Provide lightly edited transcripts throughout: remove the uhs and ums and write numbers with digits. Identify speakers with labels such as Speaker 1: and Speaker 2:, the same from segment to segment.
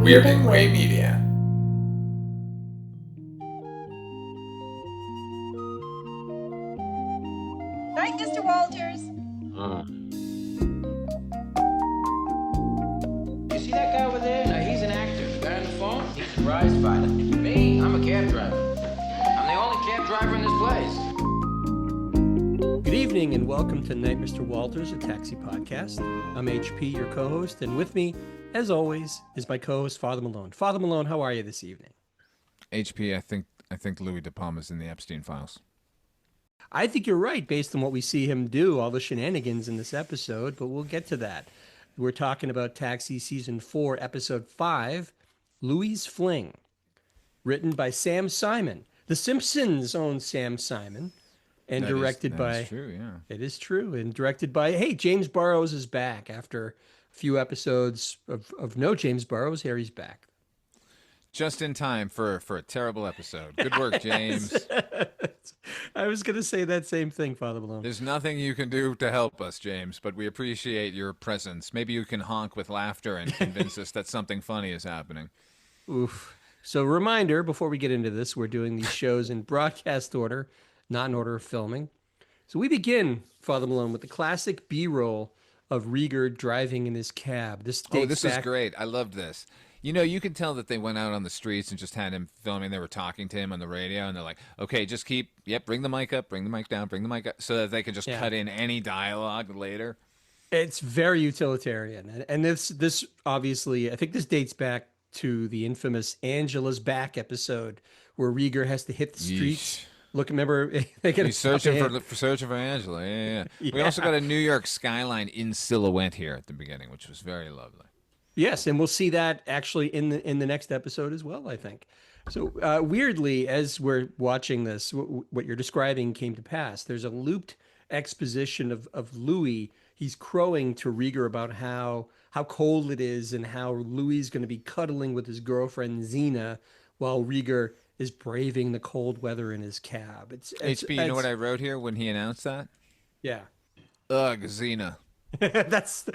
Speaker 1: We're in Way Media.
Speaker 2: Right, Mr. Walters?
Speaker 3: You see that guy over there? Now, he's an actor. The guy on the phone, he's a prize fighter. Me, I'm a cab driver. I'm the only cab driver in this place.
Speaker 4: Good evening and welcome to Night Mr. Walters, a taxi podcast. I'm HP, your co-host, and with me, as always, is my co-host, Father Malone. Father Malone, how are you this evening?
Speaker 5: HP, I think Louie De Palma's in the Epstein files.
Speaker 4: I think you're right, based on what we see him do, all the shenanigans in this episode, but we'll get to that. We're talking about Taxi Season 4, Episode 5, Louie's Fling, written by Sam Simon, The Simpsons' own Sam Simon, and directed by...
Speaker 5: That's true, yeah.
Speaker 4: It is true, and directed by... Hey, James Burrows is back after a few episodes of no James Burrows. Here he's back.
Speaker 5: Just in time for a terrible episode. Good work, James.
Speaker 4: I was going to say that same thing, Father Malone.
Speaker 5: There's nothing you can do to help us, James, but we appreciate your presence. Maybe you can honk with laughter and convince us that something funny is happening.
Speaker 4: Oof. So reminder, before we get into this, we're doing these shows in broadcast order, not in order of filming. So we begin, Father Malone, with the classic B-roll of Rieger driving in his cab. This
Speaker 5: is great. I loved this. You know, you could tell that they went out on the streets and just had him filming. They were talking to him on the radio, and they're like, okay, just bring the mic up, bring the mic down, bring the mic up, so that they could just cut in any dialogue later.
Speaker 4: It's very utilitarian. And this obviously, I think this dates back to the infamous Angela's Back episode where Rieger has to hit the streets.
Speaker 5: Yeesh.
Speaker 4: Look, remember,
Speaker 5: he's searching for Angela. Yeah. We also got a New York skyline in silhouette here at the beginning, which was very lovely.
Speaker 4: Yes, and we'll see that actually in the next episode as well, I think. So weirdly, as we're watching this, what you're describing came to pass. There's a looped exposition of Louie. He's crowing to Rieger about how cold it is and how Louie's going to be cuddling with his girlfriend Zena while Rieger is braving the cold weather in his cab.
Speaker 5: HP, you know what I wrote here when he announced that?
Speaker 4: Yeah.
Speaker 5: Ugh, Zena.
Speaker 4: That's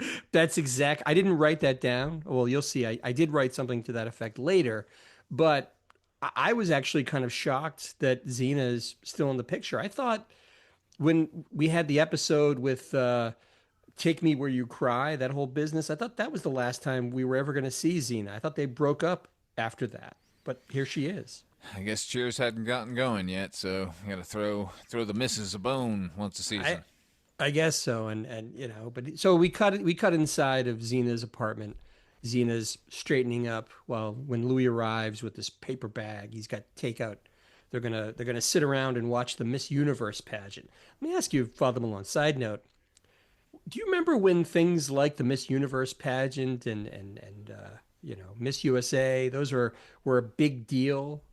Speaker 4: exact. I didn't write that down. Well, you'll see. I did write something to that effect later, but I was actually kind of shocked that Zena is still in the picture. I thought when we had the episode with Take Me Where You Cry, that whole business, I thought that was the last time we were ever going to see Zena. I thought they broke up after that, but here she is.
Speaker 5: I guess Cheers hadn't gotten going yet, so you got to throw the missus a bone once a season.
Speaker 4: I guess so, and you know, but so we cut inside of Zena's apartment. Zena's straightening up when Louie arrives with this paper bag. He's got takeout. They're gonna sit around and watch the Miss Universe pageant. Let me ask you, Father Malone. Side note: do you remember when things like the Miss Universe pageant and Miss USA, those were a big deal?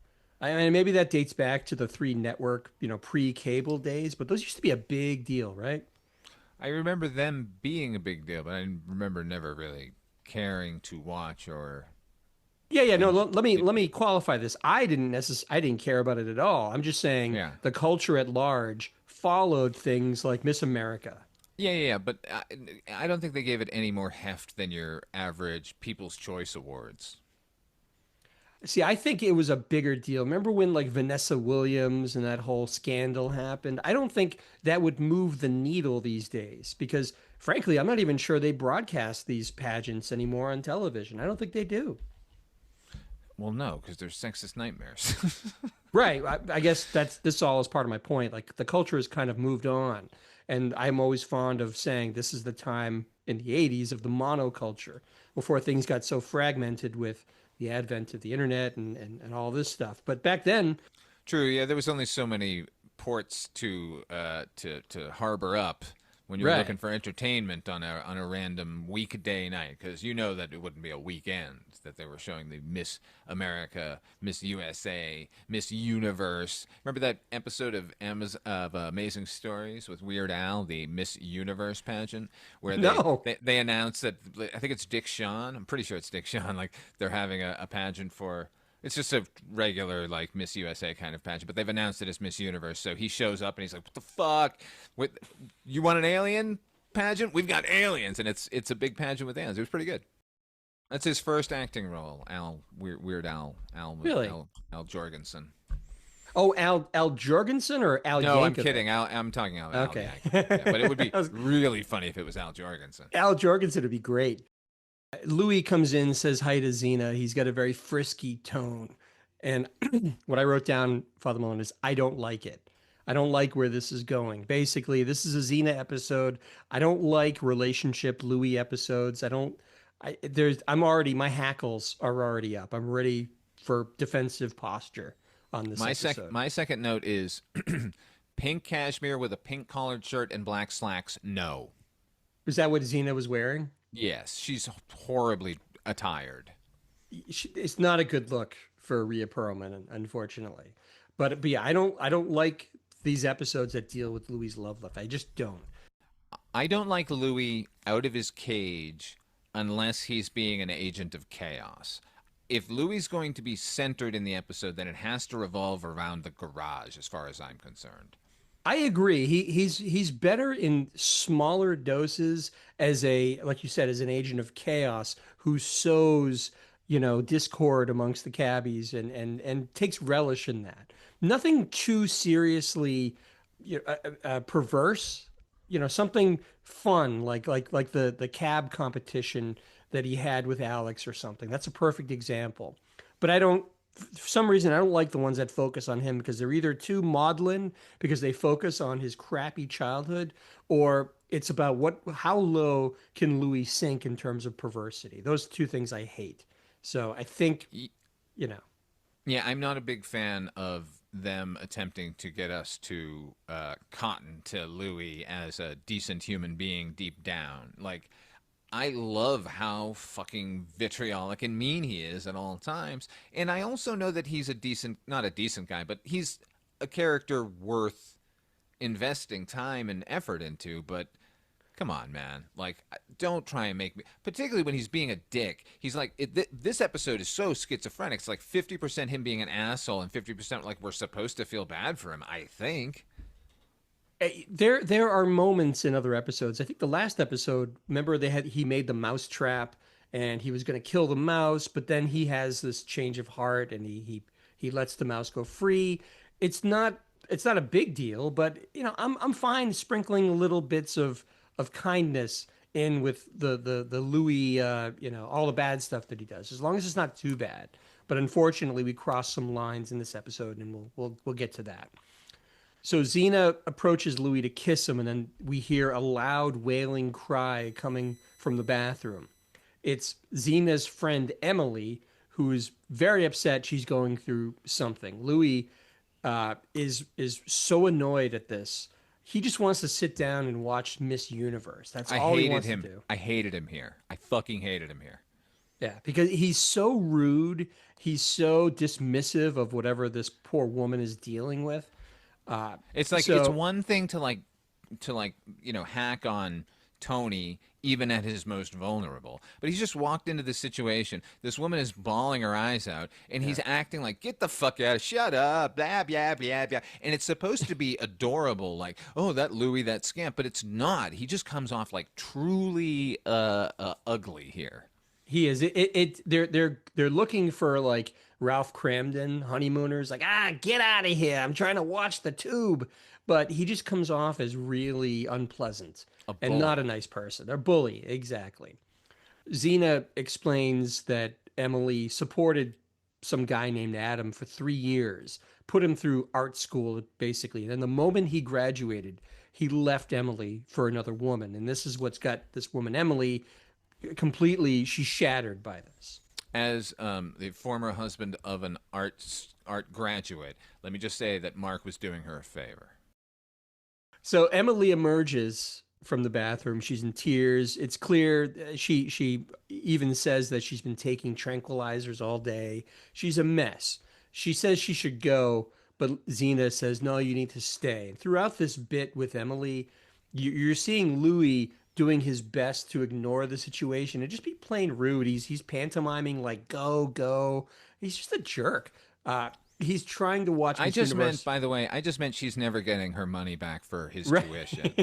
Speaker 4: I mean, maybe that dates back to the 3 network, pre-cable days, but those used to be a big deal, right?
Speaker 5: I remember them being a big deal, but I remember never really caring to watch or.
Speaker 4: Yeah. No, let me qualify this. I didn't care about it at all. I'm just saying the culture at large followed things like Miss America.
Speaker 5: Yeah, but I don't think they gave it any more heft than your average People's Choice Awards.
Speaker 4: See, I think it was a bigger deal. Remember when like Vanessa Williams and that whole scandal happened? I don't think that would move the needle these days because, frankly, I'm not even sure they broadcast these pageants anymore on television. I don't think they do.
Speaker 5: Well, no, because they're sexist nightmares.
Speaker 4: Right. I guess this all is part of my point. Like the culture has kind of moved on. And I'm always fond of saying this is the time in the 80s of the monoculture before things got so fragmented with the advent of the internet and all this stuff. But back then...
Speaker 5: True, yeah, there was only so many ports to harbor up when you were looking for entertainment on a random weekday night, because you know that it wouldn't be a weekend that they were showing the Miss America, Miss USA, Miss Universe. Remember that episode of Amazing Stories with Weird Al, the Miss Universe pageant, where they announced that, I think it's Dick Shawn. I'm pretty sure it's Dick Shawn. Like they're having a pageant for. It's just a regular, like, Miss USA kind of pageant, but they've announced it as Miss Universe, so he shows up and he's like, what the fuck? You want an alien pageant? We've got aliens, and it's a big pageant with aliens. It was pretty good. That's his first acting role. Weird
Speaker 4: Really?
Speaker 5: Al Jorgensen.
Speaker 4: Oh, Al Jorgensen or Al
Speaker 5: No, I'm
Speaker 4: Yankovic?
Speaker 5: kidding. I'm talking about Al
Speaker 4: Okay.
Speaker 5: Yankovic. Yeah, but it would be
Speaker 4: I was-
Speaker 5: really funny if it was Al Jorgensen.
Speaker 4: Al Jorgensen would be great. Louis comes in, says hi to Xena. He's got a very frisky tone. And what I wrote down, Father Malone, is I don't like it. I don't like where this is going. Basically, this is a Xena episode. I don't like relationship Louis episodes. I'm already, my hackles are already up. I'm ready for defensive posture on this episode.
Speaker 5: My second note is pink cashmere with a pink collared shirt and black slacks. No.
Speaker 4: Is that what Xena was wearing?
Speaker 5: Yes, she's horribly attired.
Speaker 4: It's not a good look for Rhea Perlman, unfortunately. But yeah, I don't like these episodes that deal with Louis' love life. I just don't.
Speaker 5: I don't like Louis out of his cage unless he's being an agent of chaos. If Louis going to be centered in the episode, then it has to revolve around the garage, as far as I'm concerned.
Speaker 4: I agree. He's better in smaller doses as a, like you said, as an agent of chaos who sows, discord amongst the cabbies and takes relish in that. Nothing too seriously, perverse. Something fun like the cab competition that he had with Alex or something. That's a perfect example. But I don't for some reason I don't like the ones that focus on him because they're either too maudlin because they focus on his crappy childhood, or it's about how low can Louis sink in terms of perversity. Those two things I hate. So I think, you know,
Speaker 5: Yeah, I'm not a big fan of them attempting to get us to cotton to Louis as a decent human being deep down. Like, I love how fucking vitriolic and mean he is at all times. And I also know that he's not a decent guy, but he's a character worth investing time and effort into. But come on, man. Like, don't try and make me. Particularly when he's being a dick. He's like, this episode is so schizophrenic. It's like 50% him being an asshole and 50% like we're supposed to feel bad for him, I think.
Speaker 4: there are moments in other episodes. I think the last episode, remember he made the mouse trap and he was going to kill the mouse, but then he has this change of heart and he lets the mouse go free. It's not a big deal, but I'm fine sprinkling little bits of kindness in with the Louis, all the bad stuff that he does, as long as it's not too bad. But unfortunately, we crossed some lines in this episode, and we'll get to that. So Xena approaches Louis to kiss him, and then we hear a loud wailing cry coming from the bathroom. It's Xena's friend Emily, who's very upset she's going through something. Louis is so annoyed at this. He just wants to sit down and watch Miss Universe. That's all he wants to do.
Speaker 5: I hated him here. I fucking hated him here.
Speaker 4: Yeah, because he's so rude. He's so dismissive of whatever this poor woman is dealing with.
Speaker 5: It's like
Speaker 4: So
Speaker 5: it's one thing to hack on Tony even at his most vulnerable. But he's just walked into this situation. This woman is bawling her eyes out, and he's acting like, get the fuck out, shut up, blah, blah, blah, blah. And it's supposed to be adorable, like, oh, that Louis, that scamp, but it's not. He just comes off like truly ugly here.
Speaker 4: he is. They're looking for like Ralph Cramden honeymooners. Like, get out of here! I'm trying to watch the tube. But he just comes off as really unpleasant
Speaker 5: A
Speaker 4: and not a
Speaker 5: bully.
Speaker 4: nice person. They're bully, exactly. Xena explains that Emily supported some guy named Adam for 3 years, put him through art school, basically. And then the moment he graduated, he left Emily for another woman. And this is what's got this woman, Emily, completely, she's shattered by this.
Speaker 5: As the former husband of an art graduate, let me just say that Mark was doing her a favor.
Speaker 4: So Emily emerges from the bathroom. She's in tears. It's clear she even says that she's been taking tranquilizers all day. She's a mess. She says she should go, but Xena says, no, you need to stay. And throughout this bit with Emily, you're seeing Louis doing his best to ignore the situation and just be plain rude. He's pantomiming like, go, go. He's just a jerk. he's trying to watch
Speaker 5: I
Speaker 4: Miss
Speaker 5: just
Speaker 4: Universe.
Speaker 5: meant, by the way, I just meant she's never getting her money back for his
Speaker 4: Right.
Speaker 5: tuition.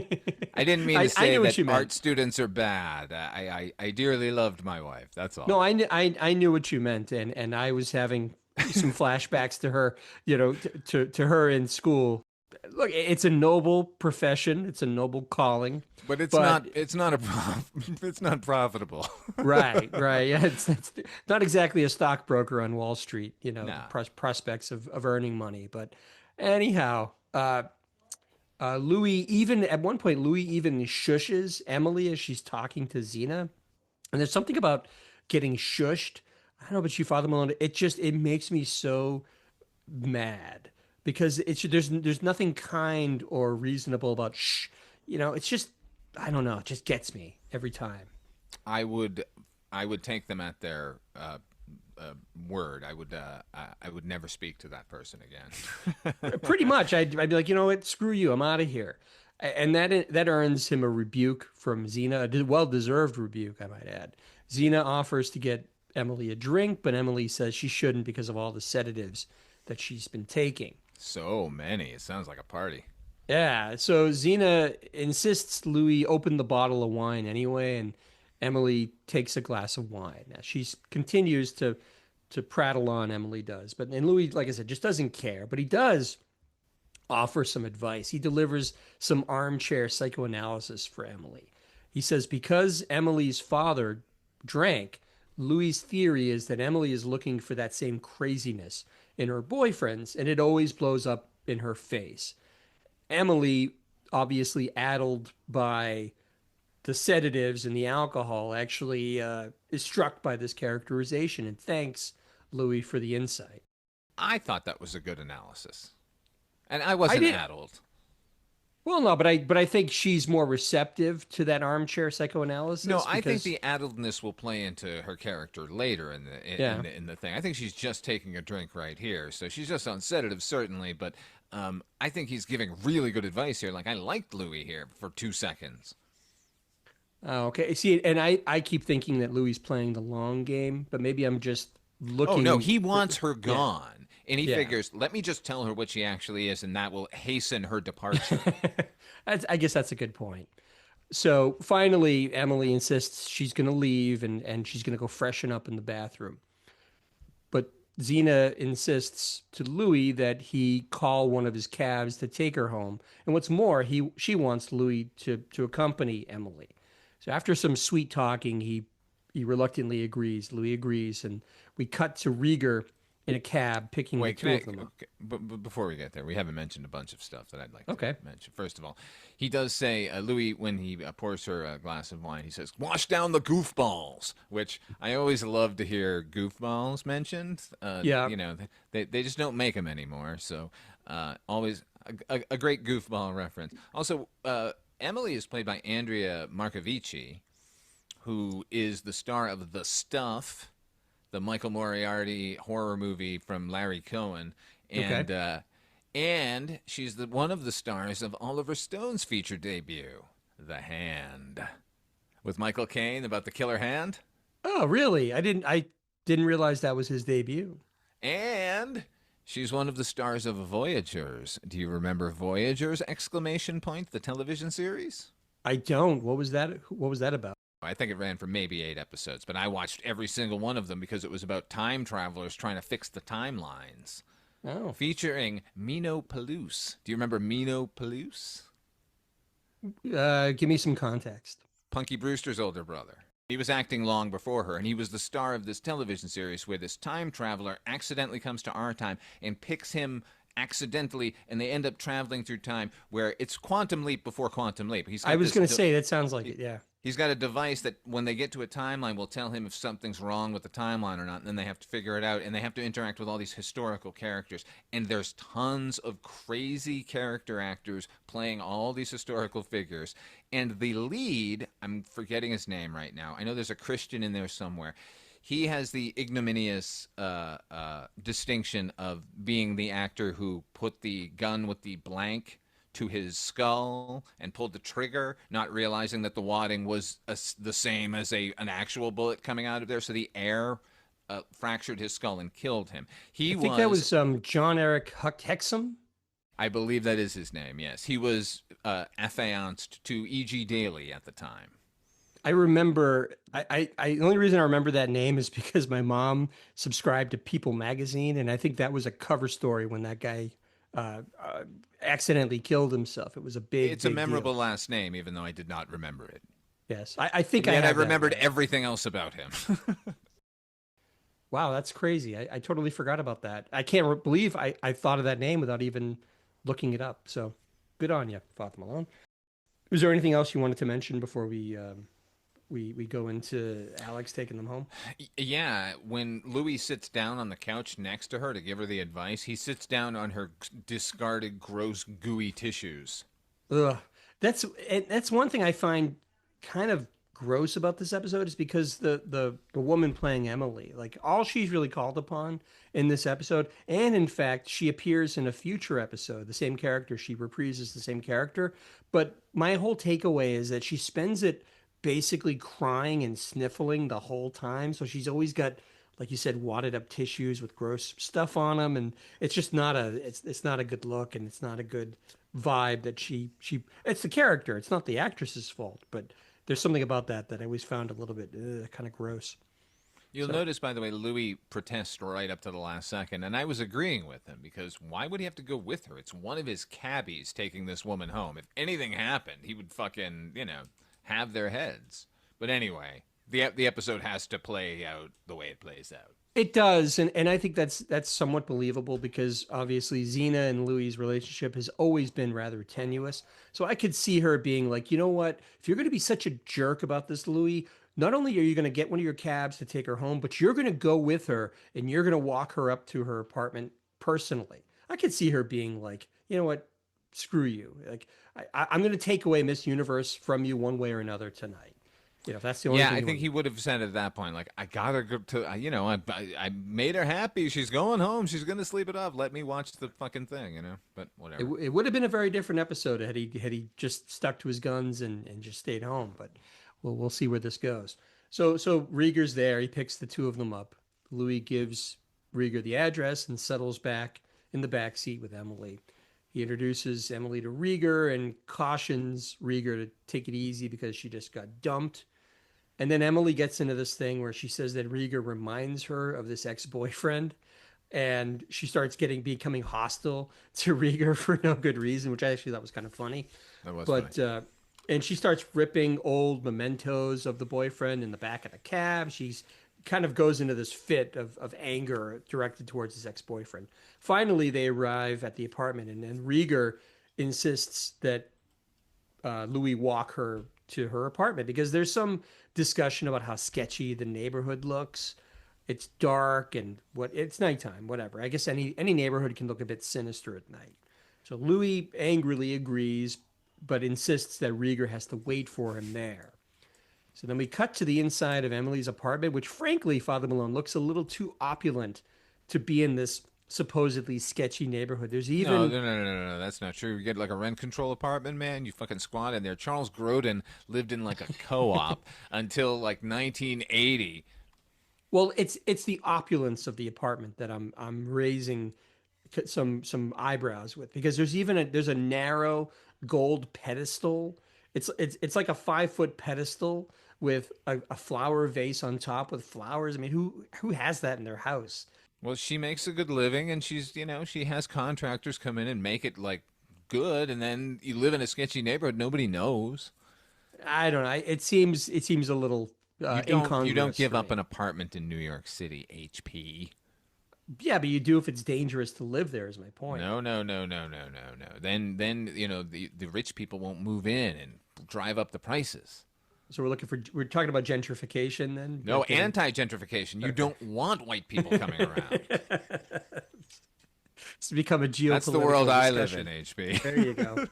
Speaker 5: I didn't mean to
Speaker 4: I
Speaker 5: say
Speaker 4: knew what
Speaker 5: that
Speaker 4: you meant.
Speaker 5: art students are bad. I dearly loved my wife. That's all.
Speaker 4: No, I knew what you meant, and I was having some flashbacks to her, to her in school. Look, it's a noble profession, it's a noble calling,
Speaker 5: But it's
Speaker 4: but
Speaker 5: not it's not profitable.
Speaker 4: right, yeah, it's not exactly a stockbroker on Wall Street,
Speaker 5: Nah.
Speaker 4: prospects of earning money. But anyhow, Louis even at one point, Louis even shushes Emily as she's talking to Xena. And there's something about getting shushed. I don't know about you, Father Malone. It makes me so mad because there's nothing kind or reasonable about shh. It's just I don't know. It just gets me every time.
Speaker 5: I would take them at their word. I would never speak to that person again.
Speaker 4: Pretty much, I'd be like, you know what? Screw you. I'm out of here. And that earns him a rebuke from Xena, a well-deserved rebuke, I might add. Xena offers to get Emily a drink, but Emily says she shouldn't because of all the sedatives that she's been taking.
Speaker 5: So many. It sounds like a party.
Speaker 4: Yeah, so Xena insists Louis open the bottle of wine anyway, and Emily takes a glass of wine. Now she continues to prattle on, Emily does, and Louis, like I said, just doesn't care. But he does offer some advice. He delivers some armchair psychoanalysis for Emily. He says because Emily's father drank, Louis' theory is that Emily is looking for that same craziness in her boyfriends, and it always blows up in her face. Emily, obviously addled by the sedatives and the alcohol, actually is struck by this characterization and thanks Louis for the insight.
Speaker 5: I thought that was a good analysis. And I wasn't addled.
Speaker 4: Well, no, but I think she's more receptive to that armchair psychoanalysis.
Speaker 5: No, I think the addledness will play into her character later in the thing. I think she's just taking a drink right here, so she's just on sedative, certainly. But I think he's giving really good advice here. Like I liked Louis here for 2 seconds.
Speaker 4: Oh, okay. See, and I keep thinking that Louis playing the long game, but maybe I'm just looking.
Speaker 5: Oh no, he wants her gone.
Speaker 4: Yeah.
Speaker 5: And he figures, let me just tell her what she actually is, and that will hasten her departure.
Speaker 4: I guess that's a good point. So finally, Emily insists she's going to leave and she's going to go freshen up in the bathroom. But Xena insists to Louis that he call one of his cabs to take her home. And what's more, she wants Louis to accompany Emily. So after some sweet talking, he reluctantly agrees. Louis agrees, and we cut to Rieger in a cab picking the two of them up.
Speaker 5: Okay, but before we get there, we haven't mentioned a bunch of stuff that I'd like
Speaker 4: to
Speaker 5: mention. First of all, he does say, Louis, when he pours her a glass of wine, he says, wash down the goofballs, which I always love to hear goofballs mentioned. They just don't make them anymore, so always a great goofball reference. Also, Emily is played by Andrea Marcovici, who is the star of The Stuff, the Michael Moriarty horror movie from Larry Cohen, and she's one of the stars of Oliver Stone's feature debut, The Hand, with Michael Caine about the killer hand.
Speaker 4: Oh, really? I didn't realize that was his debut.
Speaker 5: And she's one of the stars of Voyagers. Do you remember Voyagers! The television series?
Speaker 4: I don't. What was that? What was that about?
Speaker 5: I think it ran for maybe 8 episodes, but I watched every single one of them because it was about time travelers trying to fix the timelines.
Speaker 4: Oh.
Speaker 5: Featuring Mino Palouse. Do you remember Mino Palouse?
Speaker 4: Give me some context.
Speaker 5: Punky Brewster's older brother. He was acting long before her, and he was the star of this television series where this time traveler accidentally comes to our time and picks him accidentally, and they end up traveling through time where it's quantum leap before quantum leap.
Speaker 4: I was going to say, that sounds like it, yeah.
Speaker 5: He's got a device that when they get to a timeline will tell him if something's wrong with the timeline or not, and then they have to figure it out, and they have to interact with all these historical characters. And there's tons of crazy character actors playing all these historical figures. And the lead, I'm forgetting his name right now. I know there's a Christian in there somewhere. He has the ignominious distinction of being the actor who put the gun with the blank to his skull and pulled the trigger, not realizing that the wadding was the same as an actual bullet coming out of there. So the air fractured his skull and killed him.
Speaker 4: I think that was John Eric Hexum.
Speaker 5: I believe that is his name, yes. He was affianced to E.G. Daily at the time.
Speaker 4: I remember, the only reason I remember that name is because my mom subscribed to People magazine, and I think that was a cover story when that guy accidentally killed himself. It was a big
Speaker 5: It's a memorable
Speaker 4: deal.
Speaker 5: last name, even though I did not remember it.
Speaker 4: Yes, I think
Speaker 5: and
Speaker 4: I
Speaker 5: remembered everything else about him.
Speaker 4: Wow, that's crazy. I totally forgot about that. I can't believe I thought of that name without even looking it up. So good on you, Father Malone. Was there anything else you wanted to mention before we go into Alex taking them home?
Speaker 5: Yeah, when Louie sits down on the couch next to her to give her the advice, he sits down on her discarded, gross, gooey tissues.
Speaker 4: Ugh. That's one thing I find kind of gross about this episode is because the woman playing Emily, like all she's really called upon in this episode, and in fact she appears in a future episode, the same character, she reprises the same character, but my whole takeaway is that she spends it basically crying and sniffling the whole time, so she's always got, like you said, wadded up tissues with gross stuff on them, and it's just not it's not a good look, and it's not a good vibe that she it's the character, it's not the actress's fault, but there's something about that I always found a little bit kind of gross.
Speaker 5: You'll notice, by the way, Louis protests right up to the last second, and I was agreeing with him, because why would he have to go with her? It's one of his cabbies taking this woman home. If anything happened, he would fucking, have their heads. But anyway, the episode has to play out the way it plays out.
Speaker 4: It does, and I think that's somewhat believable because obviously Zena and Louie's relationship has always been rather tenuous. So I could see her being like, you know what, if you're going to be such a jerk about this, Louie, not only are you going to get one of your cabs to take her home, but you're going to go with her and you're going to walk her up to her apartment personally. I could see her being like, you know what, screw you. Like I'm going to take away Miss Universe from you one way or another tonight. If that's the only thing.
Speaker 5: Yeah, I think he would have said at that point, like, I got her to, I made her happy. She's going home. She's going to sleep it off. Let me watch the fucking thing, But whatever.
Speaker 4: It would have been a very different episode had he just stuck to his guns and just stayed home. But we'll see where this goes. So Rieger's there. He picks the two of them up. Louis gives Rieger the address and settles back in the back seat with Emily. He introduces Emily to Rieger and cautions Rieger to take it easy because she just got dumped. And then Emily gets into this thing where she says that Rieger reminds her of this ex-boyfriend, and she starts becoming hostile to Rieger for no good reason, which I actually thought was kind of funny.
Speaker 5: That was funny.
Speaker 4: And she starts ripping old mementos of the boyfriend in the back of the cab. She's kind of goes into this fit of anger directed towards his ex-boyfriend. Finally, they arrive at the apartment, and then Rieger insists that Louis walk her to her apartment because there's some discussion about how sketchy the neighborhood looks. It's dark and it's nighttime, whatever. I guess any neighborhood can look a bit sinister at night. So Louis angrily agrees, but insists that Rieger has to wait for him there. So then we cut to the inside of Emily's apartment, which frankly, Father Malone, looks a little too opulent to be in this supposedly sketchy neighborhood. There's even
Speaker 5: no, that's not true. You get like a rent control apartment, man. You fucking squat in there. Charles Grodin lived in like a co-op until like 1980.
Speaker 4: Well, it's the opulence of the apartment that I'm raising some eyebrows with, because there's a narrow gold pedestal. It's like a 5-foot pedestal with a flower vase on top with flowers. I mean, who has that in their house?
Speaker 5: Well, she makes a good living, and she's, she has contractors come in and make it like good, and then you live in a sketchy neighborhood, nobody knows.
Speaker 4: I don't know. It seems a little incongruous.
Speaker 5: You don't give up an apartment in New York City, HP.
Speaker 4: Yeah, but you do if it's dangerous to live there. Is my point.
Speaker 5: No. Then the rich people won't move in and drive up the prices.
Speaker 4: So we're talking about gentrification then?
Speaker 5: No, anti-gentrification. You don't want white people coming around.
Speaker 4: It's become a geopolitical
Speaker 5: That's the world I
Speaker 4: discussion.
Speaker 5: live in, HB.
Speaker 4: There you go.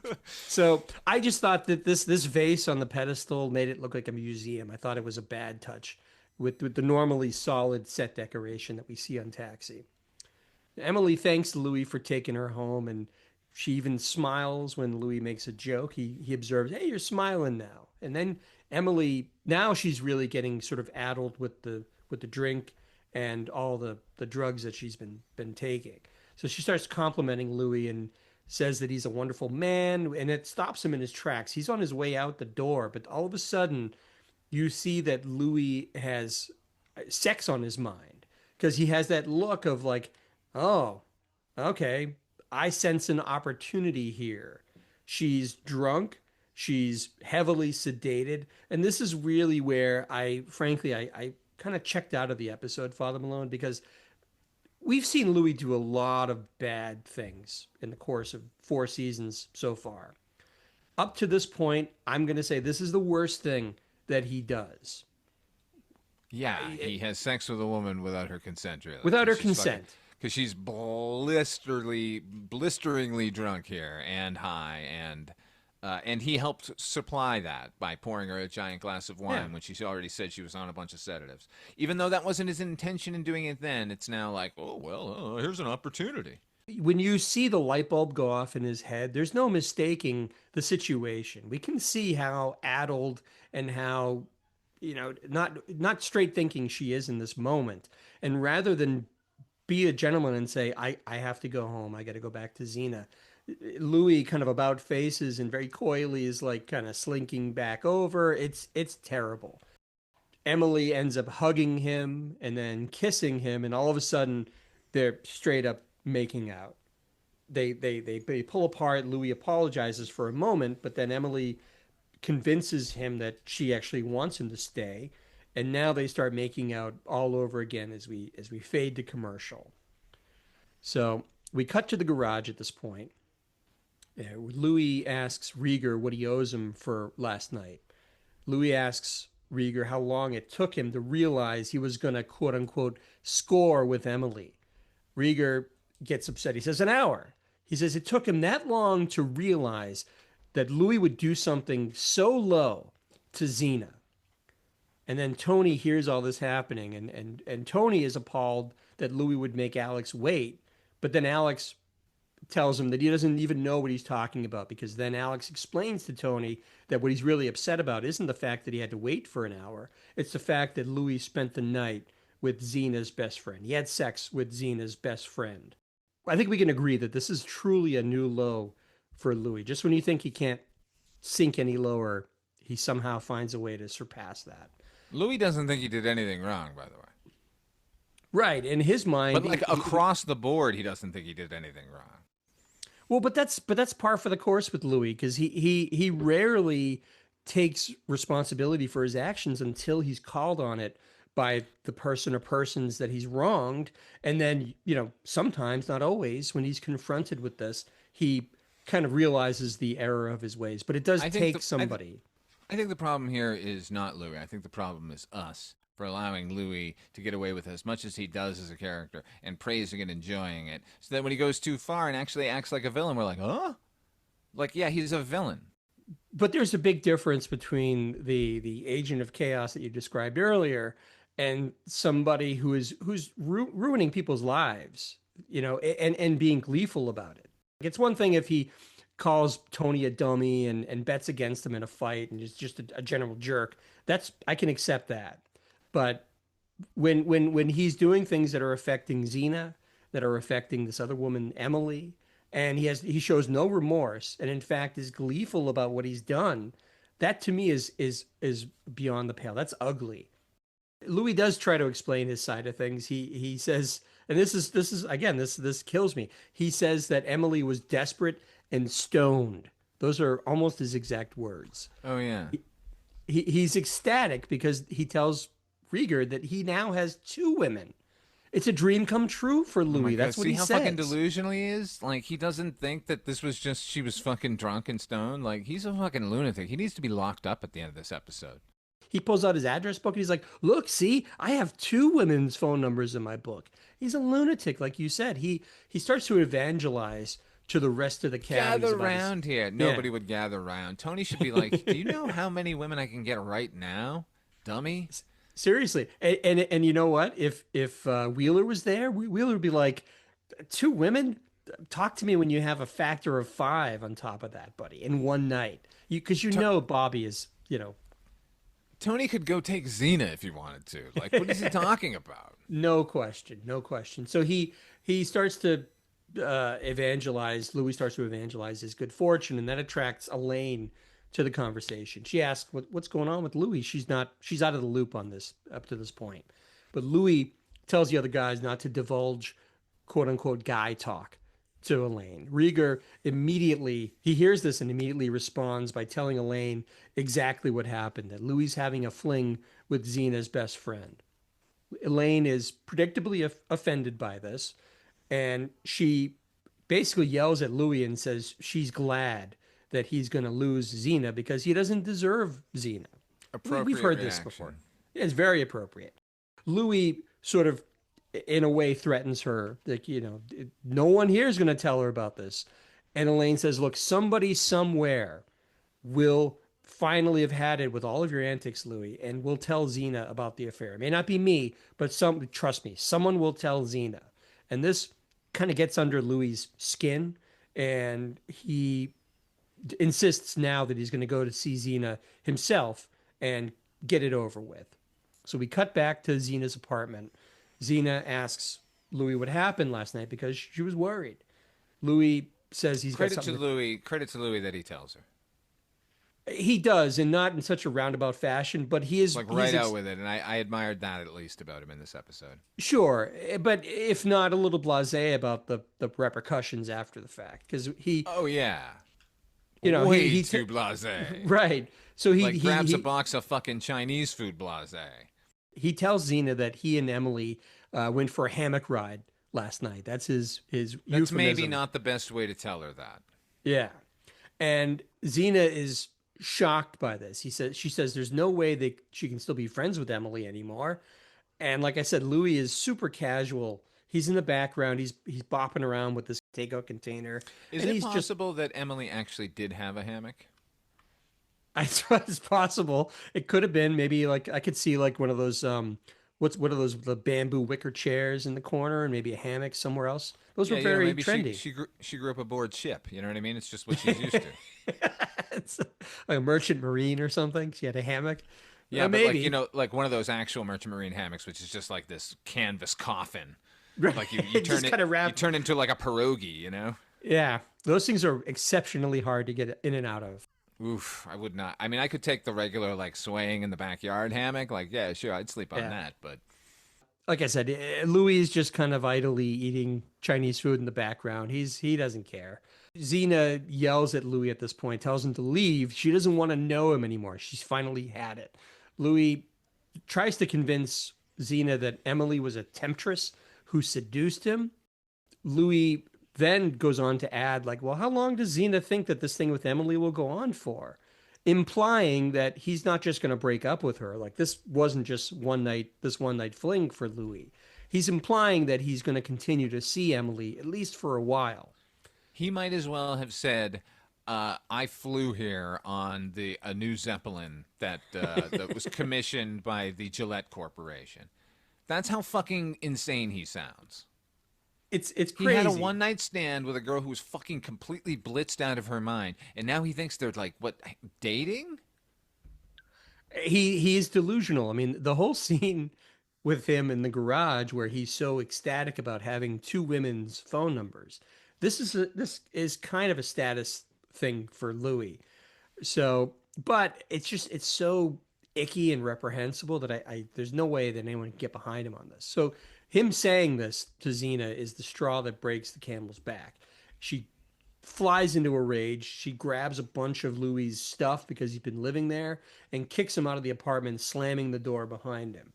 Speaker 4: So I just thought that this vase on the pedestal made it look like a museum. I thought it was a bad touch with the normally solid set decoration that we see on Taxi. Emily thanks Louis for taking her home, and she even smiles when Louis makes a joke. He observes, "Hey, you're smiling now." And then Emily, now she's really getting sort of addled with the drink, and all the drugs that she's been taking. So she starts complimenting Louie and says that he's a wonderful man, and it stops him in his tracks. He's on his way out the door, but all of a sudden, you see that Louis has sex on his mind because he has that look of like, oh, okay, I sense an opportunity here. She's drunk, she's heavily sedated, and this is really where I kind of checked out of the episode, Father Malone, because we've seen Louis do a lot of bad things in the course of 4 seasons so far. Up to this point, I'm going to say this is the worst thing that he does.
Speaker 5: Yeah, he has sex with a woman without her consent, really.
Speaker 4: Without her consent.
Speaker 5: Because she's blisteringly drunk here and high, and he helped supply that by pouring her a giant glass of wine when she already said she was on a bunch of sedatives. Even though that wasn't his intention in doing it then, it's now like, oh, well, here's an opportunity.
Speaker 4: When you see the light bulb go off in his head, there's no mistaking the situation. We can see how addled and how, not straight thinking she is in this moment. And rather than be a gentleman and say, I have to go home, I got to go back to Zena, Louis kind of about faces and very coyly is like kind of slinking back over. It's terrible. Emily ends up hugging him and then kissing him, and all of a sudden they're straight up making out. They pull apart. Louis apologizes for a moment, but then Emily convinces him that she actually wants him to stay, and now they start making out all over again as we fade to commercial. So we cut to the garage at this point. Louis asks Rieger what he owes him for last night. Louis asks Rieger how long it took him to realize he was going to quote unquote score with Emily. Rieger gets upset. He says an hour. He says it took him that long to realize that Louis would do something so low to Zena. And then Tony hears all this happening, and Tony is appalled that Louis would make Alex wait. But then Alex tells him that he doesn't even know what he's talking about, because then Alex explains to Tony that what he's really upset about isn't the fact that he had to wait for an hour. It's the fact that Louis spent the night with Zena's best friend. He had sex with Zena's best friend. I think we can agree that this is truly a new low for Louis. Just when you think he can't sink any lower, he somehow finds a way to surpass that.
Speaker 5: Louis doesn't think he did anything wrong, by the way.
Speaker 4: Right. In his mind.
Speaker 5: But like across the board, he doesn't think he did anything wrong.
Speaker 4: Well, but that's par for the course with Louis, because he rarely takes responsibility for his actions until he's called on it by the person or persons that he's wronged. And then, sometimes, not always, when he's confronted with this, he kind of realizes the error of his ways. But it does take somebody.
Speaker 5: I think the problem here is not Louis. I think the problem is us for allowing Louis to get away with as much as he does as a character and praising and enjoying it. So that when he goes too far and actually acts like a villain, we're like, huh? Like, yeah, he's a villain.
Speaker 4: But there's a big difference between the agent of chaos that you described earlier and somebody who's ruining people's lives, and being gleeful about it. It's one thing if he calls Tony a dummy and bets against him in a fight and is just a general jerk. I can accept that. But when he's doing things that are affecting Zena, that are affecting this other woman, Emily, and he shows no remorse and in fact is gleeful about what he's done, that to me is beyond the pale. That's ugly. Louis does try to explain his side of things. He says, and this is again, this kills me. He says that Emily was desperate and stoned. Those are almost his exact words.
Speaker 5: Oh yeah.
Speaker 4: He's ecstatic because he tells Rieger that he now has 2 women. It's a dream come true for Louis. That's what he says.
Speaker 5: See how fucking delusional he is? Like, he doesn't think that this was just, she was fucking drunk and stoned. Like, he's a fucking lunatic. He needs to be locked up at the end of this episode.
Speaker 4: He pulls out his address book and he's like, look, see, I have 2 women's phone numbers in my book. He's a lunatic, like you said. He starts to evangelize to the rest of the cast.
Speaker 5: Gather around here. Nobody would gather around. Tony should be like, do you know how many women I can get right now, dummy?
Speaker 4: Seriously. And you know what? If Wheeler was there, Wheeler would be like, 2 women? Talk to me when you have a factor of 5 on top of that, buddy, in one night. Because Bobby is,
Speaker 5: Tony could go take Zena if he wanted to. Like, what is he talking about?
Speaker 4: No question, no question. So he starts to evangelize. Louis starts to evangelize his good fortune, and that attracts Elaine to the conversation. She asks, "What's going on with Louis?" She's out of the loop on this up to this point. But Louis tells the other guys not to divulge "quote unquote" guy talk to Elaine. Rieger immediately he hears this and immediately responds by telling Elaine exactly what happened. That Louis is having a fling with Zena's best friend. Elaine is predictably offended by this, and she basically yells at Louis and says she's glad that he's going to lose Zena because he doesn't deserve Zena.
Speaker 5: Appropriate
Speaker 4: We've heard
Speaker 5: reaction.
Speaker 4: this before. It's very appropriate. Louis sort of, in a way, threatens her. Like, no one here is going to tell her about this. And Elaine says, look, somebody somewhere will finally have had it with all of your antics, Louis, and will tell Zena about the affair. It may not be me, but trust me, someone will tell Zena. And this kind of gets under Louis's skin, and he insists now that he's going to go to see Zena himself and get it over with. So we cut back to Zena's apartment. Zena asks Louis what happened last night because she was worried. Louis says he's got something.
Speaker 5: Credit to Louis that he tells her.
Speaker 4: He does, and not in such a roundabout fashion, but he is
Speaker 5: like right out with it, and I admired that at least about him in this episode.
Speaker 4: Sure, but if not, a little blasé about the repercussions after the fact, because he.
Speaker 5: Oh yeah.
Speaker 4: Way
Speaker 5: he too blasé.
Speaker 4: Right. So he
Speaker 5: grabs a box of fucking Chinese food blasé.
Speaker 4: He tells Zena that he and Emily went for a hammock ride last night. That's his
Speaker 5: That's
Speaker 4: euphemism.
Speaker 5: maybe not the best way to tell her that.
Speaker 4: Yeah, and Zena is shocked by this. She says there's no way that she can still be friends with Emily anymore. And like I said, Louis is super casual. He's in the background. He's bopping around with this takeout container.
Speaker 5: Is it possible that Emily actually did have a hammock?
Speaker 4: It's possible. It could have been maybe like I could see like one of those what are those the bamboo wicker chairs in the corner and maybe a hammock somewhere else. Those were very trendy.
Speaker 5: She grew up aboard ship. You know what I mean? It's just what she's used to.
Speaker 4: It's like a merchant marine or something. She had a hammock.
Speaker 5: Yeah, but
Speaker 4: maybe
Speaker 5: like one of those actual merchant marine hammocks, which is just like this canvas coffin.
Speaker 4: Right.
Speaker 5: Like you turn it, you turn into like a pierogi, you know?
Speaker 4: Yeah, those things are exceptionally hard to get in and out of.
Speaker 5: Oof, I would not. I mean, I could take the regular like swaying in the backyard hammock. Like, yeah, sure, I'd sleep on that. But
Speaker 4: like I said, Louis is just kind of idly eating Chinese food in the background. He doesn't care. Zena yells at Louis at this point, tells him to leave. She doesn't want to know him anymore. She's finally had it. Louis tries to convince Zena that Emily was a temptress who seduced him. Louis then goes on to add, like, well, how long does Zena think that this thing with Emily will go on for? Implying that he's not just going to break up with her. Like, this wasn't just this one night fling for Louis. He's implying that he's going to continue to see Emily, at least for a while.
Speaker 5: He might as well have said, I flew here on a new Zeppelin that was commissioned by the Gillette Corporation. That's how fucking insane he sounds.
Speaker 4: It's crazy.
Speaker 5: He had a one-night stand with a girl who was fucking completely blitzed out of her mind, and now he thinks they're like, what, dating?
Speaker 4: He is delusional. I mean, the whole scene with him in the garage where he's so ecstatic about having two women's phone numbers. This is kind of a status thing for Louis. So, but it's so icky and reprehensible that I there's no way that anyone can get behind him on this. So him saying this to Zena is the straw that breaks the camel's back. She flies into a rage. She grabs a bunch of Louis's stuff because he's been living there and kicks him out of the apartment, slamming the door behind him.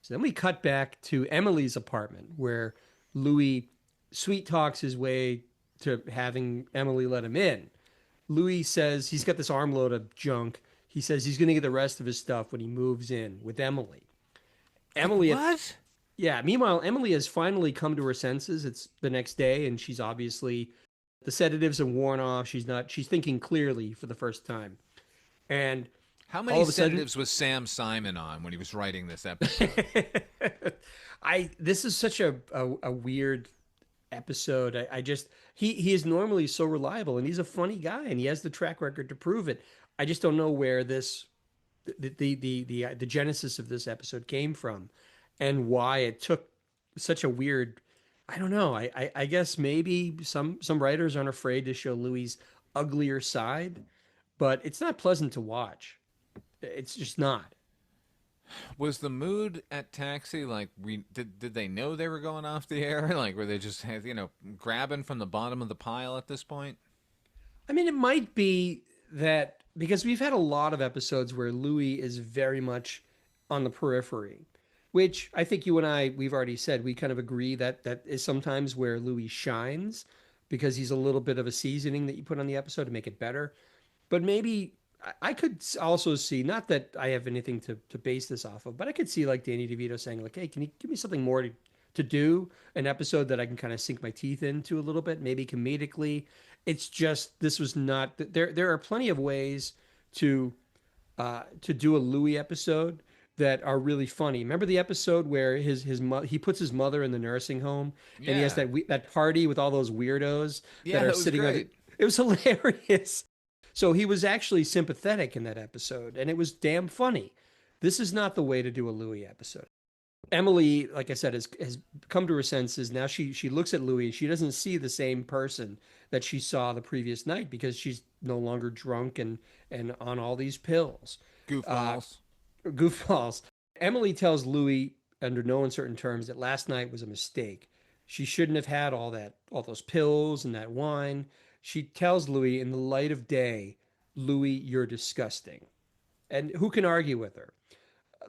Speaker 4: So then we cut back to Emily's apartment where Louis sweet talks his way to having Emily let him in. Louis says he's got this armload of junk. He says he's going to get the rest of his stuff when he moves in with Emily. Emily,
Speaker 5: what?
Speaker 4: Yeah. Meanwhile, Emily has finally come to her senses. It's the next day, and she's obviously the sedatives have worn off. She's thinking clearly for the first time. And
Speaker 5: how many sedatives was Sam Simon on when he was writing this episode?
Speaker 4: This is such a weird episode. He is normally so reliable, and he's a funny guy, and he has the track record to prove it. I just don't know where this the genesis of this episode came from, and why it took such a weird. I don't know. I guess maybe some writers aren't afraid to show Louis's uglier side, but it's not pleasant to watch. It's just not.
Speaker 5: Was the mood at Taxi like we did they know they were going off the air? Like were they just grabbing from the bottom of the pile at this point?
Speaker 4: I mean, it might be that because we've had a lot of episodes where Louis is very much on the periphery, which I think you and we've already said we kind of agree that that is sometimes where Louis shines because he's a little bit of a seasoning that you put on the episode to make it better. But maybe I could also see, not that I have anything to base this off of, but I could see like Danny DeVito saying like, hey, can you give me something more to do? An episode that I can kind of sink my teeth into a little bit, maybe comedically. It's just, this was not, there are plenty of ways to, to do a Louis episode that are really funny. Remember the episode where he puts his mother in the nursing home and he has that party with all those weirdos that are sitting on it. It was hilarious. So he was actually sympathetic in that episode, and it was damn funny. This is not the way to do a Louis episode. Emily, like I said, has come to her senses. Now she looks at Louis. She doesn't see the same person that she saw the previous night because she's no longer drunk and on all these pills. Goofballs. Emily tells Louis under no uncertain terms that last night was a mistake. She shouldn't have had all those pills and that wine. She tells Louis in the light of day, Louis, you're disgusting. And who can argue with her?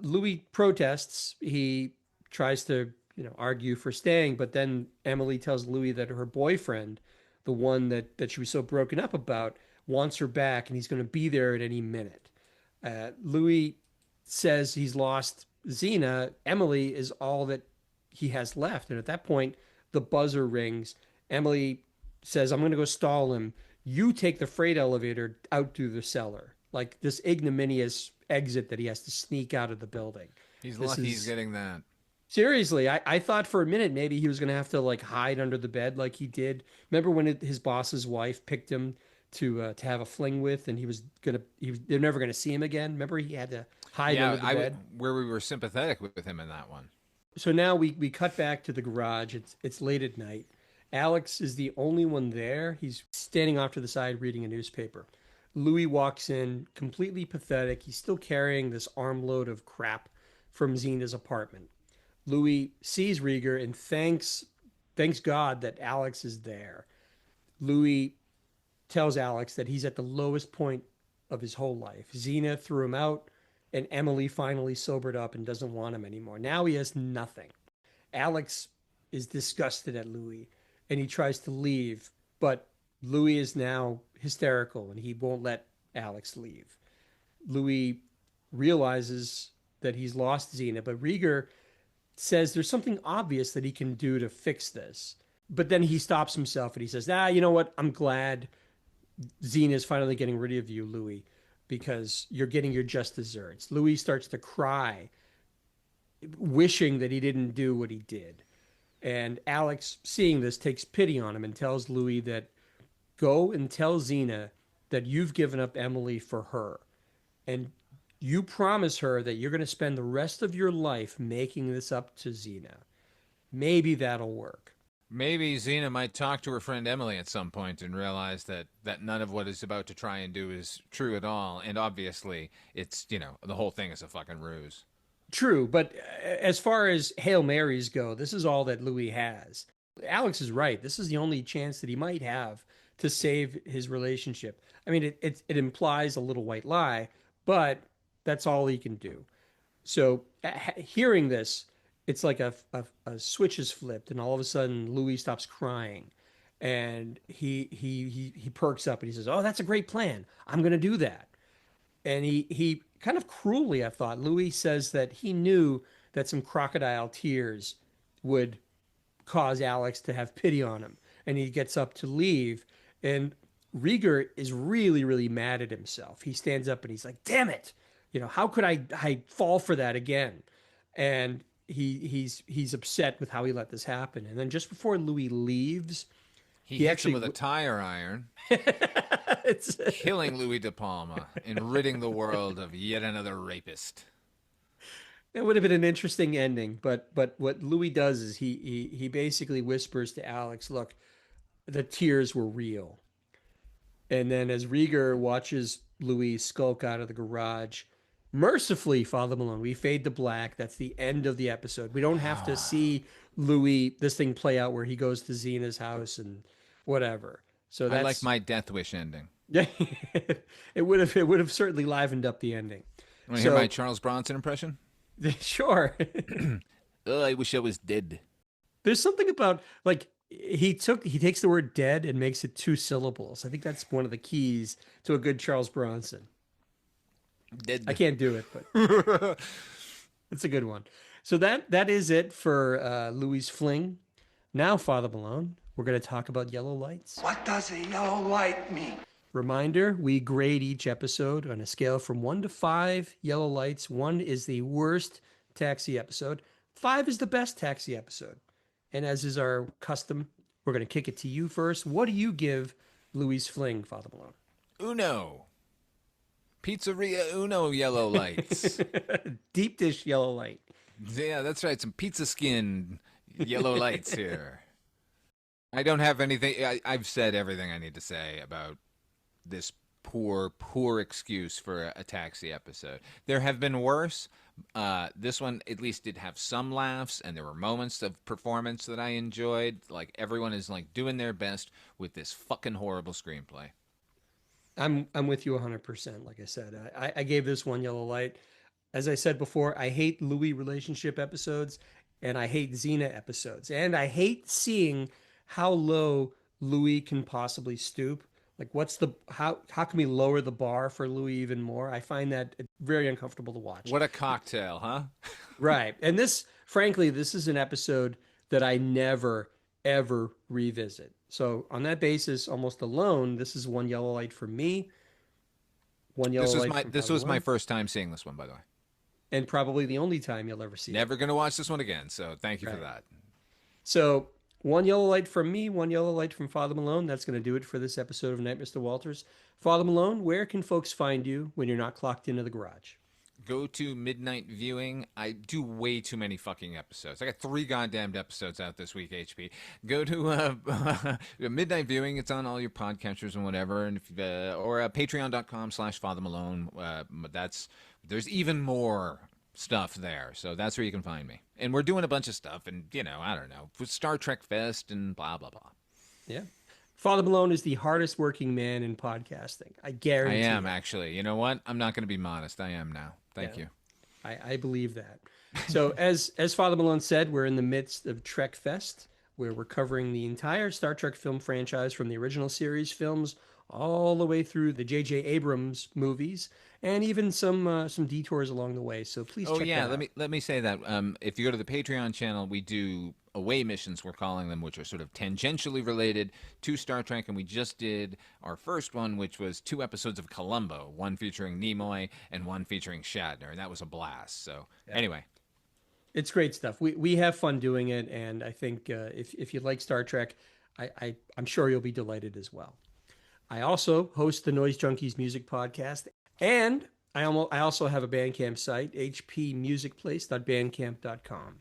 Speaker 4: Louis protests. He tries to, argue for staying, but then Emily tells Louis that her boyfriend, the one that she was so broken up about, wants her back and he's going to be there at any minute. Louis says he's lost Zena. Emily is all that he has left. And at that point, the buzzer rings. Emily says, I'm going to go stall him. You take the freight elevator out through the cellar. Like this ignominious exit that he has to sneak out of the building.
Speaker 5: He's lucky he's getting that.
Speaker 4: Seriously, I thought for a minute maybe he was going to have to like hide under the bed like he did. Remember when his boss's wife picked him to have a fling with, and they're never going to see him again. Remember he had to hide under the bed.
Speaker 5: Where we were sympathetic with him in that one.
Speaker 4: So now we cut back to the garage. It's late at night. Alex is the only one there. He's standing off to the side reading a newspaper. Louis walks in, completely pathetic. He's still carrying this armload of crap from Zena's apartment. Louis sees Rieger and thanks God that Alex is there. Louis tells Alex that he's at the lowest point of his whole life. Zena threw him out, and Emily finally sobered up and doesn't want him anymore. Now he has nothing. Alex is disgusted at Louis, and he tries to leave, but Louis is now hysterical, and he won't let Alex leave. Louis realizes that he's lost Zena, but Rieger says there's something obvious that he can do to fix this. But then he stops himself and he says, you know what? I'm glad Zena's finally getting rid of you, Louis, because you're getting your just desserts. Louis starts to cry, wishing that he didn't do what he did. And Alex, seeing this, takes pity on him and tells Louis that go and tell Zena that you've given up Emily for her. And you promise her that you're going to spend the rest of your life making this up to Zena. Maybe that'll work.
Speaker 5: Maybe Zena might talk to her friend Emily at some point and realize that none of what he's about to try and do is true at all. And obviously, it's, the whole thing is a fucking ruse.
Speaker 4: True, but as far as Hail Marys go, this is all that Louis has. Alex is right. This is the only chance that he might have to save his relationship. I mean, it implies a little white lie, but that's all he can do. So hearing this, it's like a switch is flipped, and all of a sudden Louis stops crying, and he perks up and he says, "Oh, that's a great plan. I'm going to do that." And he kind of cruelly, I thought, Louis says that he knew that some crocodile tears would cause Alex to have pity on him, and he gets up to leave, and Rieger is really, really mad at himself. He stands up and he's like, "Damn it! How could I fall for that again?" And he's upset with how he let this happen. And then just before Louis leaves,
Speaker 5: He hits him with a tire iron, killing Louie De Palma and ridding the world of yet another rapist.
Speaker 4: It would have been an interesting ending, but what Louis does is he basically whispers to Alex, "Look, the tears were real." And then as Rieger watches Louis skulk out of the garage, mercifully, Father Malone, we fade to black. That's the end of the episode. We don't have to see Louis this thing play out where he goes to Zena's house and whatever. So that's
Speaker 5: I like my Death Wish ending.
Speaker 4: Yeah, it would have certainly livened up the ending.
Speaker 5: Want to hear my Charles Bronson impression?
Speaker 4: Sure.
Speaker 5: Oh, I wish I was dead.
Speaker 4: There's something about like he takes the word dead and makes it 2 syllables. I think that's one of the keys to a good Charles Bronson.
Speaker 5: Dead.
Speaker 4: I can't do it, but it's a good one. So that is it for Louis' Fling. Now, Father Malone, we're going to talk about yellow lights.
Speaker 1: What does a yellow light mean?
Speaker 4: Reminder, we grade each episode on a scale from 1 to 5 yellow lights. 1 is the worst Taxi episode. 5 is the best Taxi episode. And as is our custom, we're going to kick it to you first. What do you give Louis' Fling, Father Malone?
Speaker 5: Uno. Pizzeria Uno yellow lights.
Speaker 4: Deep dish yellow light.
Speaker 5: Yeah, that's right. Some pizza skin yellow lights here. I don't have anything. I've said everything I need to say about this poor excuse for a Taxi episode. There have been worse. This one at least did have some laughs, and there were moments of performance that I enjoyed. Like everyone is like doing their best with this fucking horrible screenplay.
Speaker 4: I'm with you 100%. Like I said, I gave this 1 yellow light. As I said before, I hate Louis relationship episodes, and I hate Zena episodes, and I hate seeing how low Louis can possibly stoop. Like, how can we lower the bar for Louis even more? I find that very uncomfortable to watch.
Speaker 5: What a cocktail, huh?
Speaker 4: Right. And frankly, this is an episode that I never, ever revisit. So on that basis, almost alone, this is 1 yellow light for me. 1 yellow light.
Speaker 5: This was my first time seeing this one, by the way.
Speaker 4: And probably the only time you'll ever see it.
Speaker 5: Never going to watch this one again. So thank you for that.
Speaker 4: So 1 yellow light from me, 1 yellow light from Father Malone. That's going to do it for this episode of Night, Mr. Walters. Father Malone, where can folks find you when you're not clocked into the garage?
Speaker 5: Go to Midnight Viewing. I do way too many fucking episodes. I got 3 goddamned episodes out this week, HP. Go to Midnight Viewing. It's on all your podcatchers and whatever. And or patreon.com/Father Malone. There's even more stuff there. So that's where you can find me. And we're doing a bunch of stuff. And, I don't know, Star Trek Fest and blah, blah, blah.
Speaker 4: Yeah. Father Malone is the hardest working man in podcasting. I guarantee.
Speaker 5: I am, actually. You know what? I'm not going to be modest. I am now. Thank you.
Speaker 4: I believe that. So as Father Malone said, we're in the midst of Trek Fest, where we're covering the entire Star Trek film franchise from the original series films all the way through the J.J. Abrams movies, and even some detours along the way. So please check that out.
Speaker 5: Let me say that if you go to the Patreon channel, we do away missions, we're calling them, which are sort of tangentially related to Star Trek, and we just did our first one, which was 2 episodes of Columbo, one featuring Nimoy and one featuring Shatner, and that was a blast. So anyway,
Speaker 4: it's great stuff. We have fun doing it, and I think if you like Star Trek, I'm sure you'll be delighted as well. I also host the Noise Junkies Music Podcast, and I also have a Bandcamp site, hpmusicplace.bandcamp.com.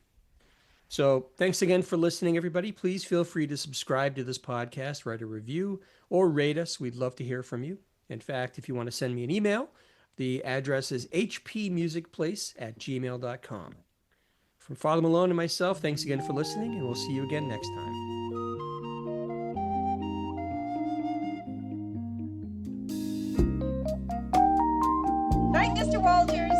Speaker 4: So thanks again for listening, everybody. Please feel free to subscribe to this podcast, write a review, or rate us. We'd love to hear from you. In fact, if you want to send me an email, the address is hpmusicplace@gmail.com. From Father Malone and myself, thanks again for listening, and we'll see you again next time.
Speaker 2: Night, Mr. Walters.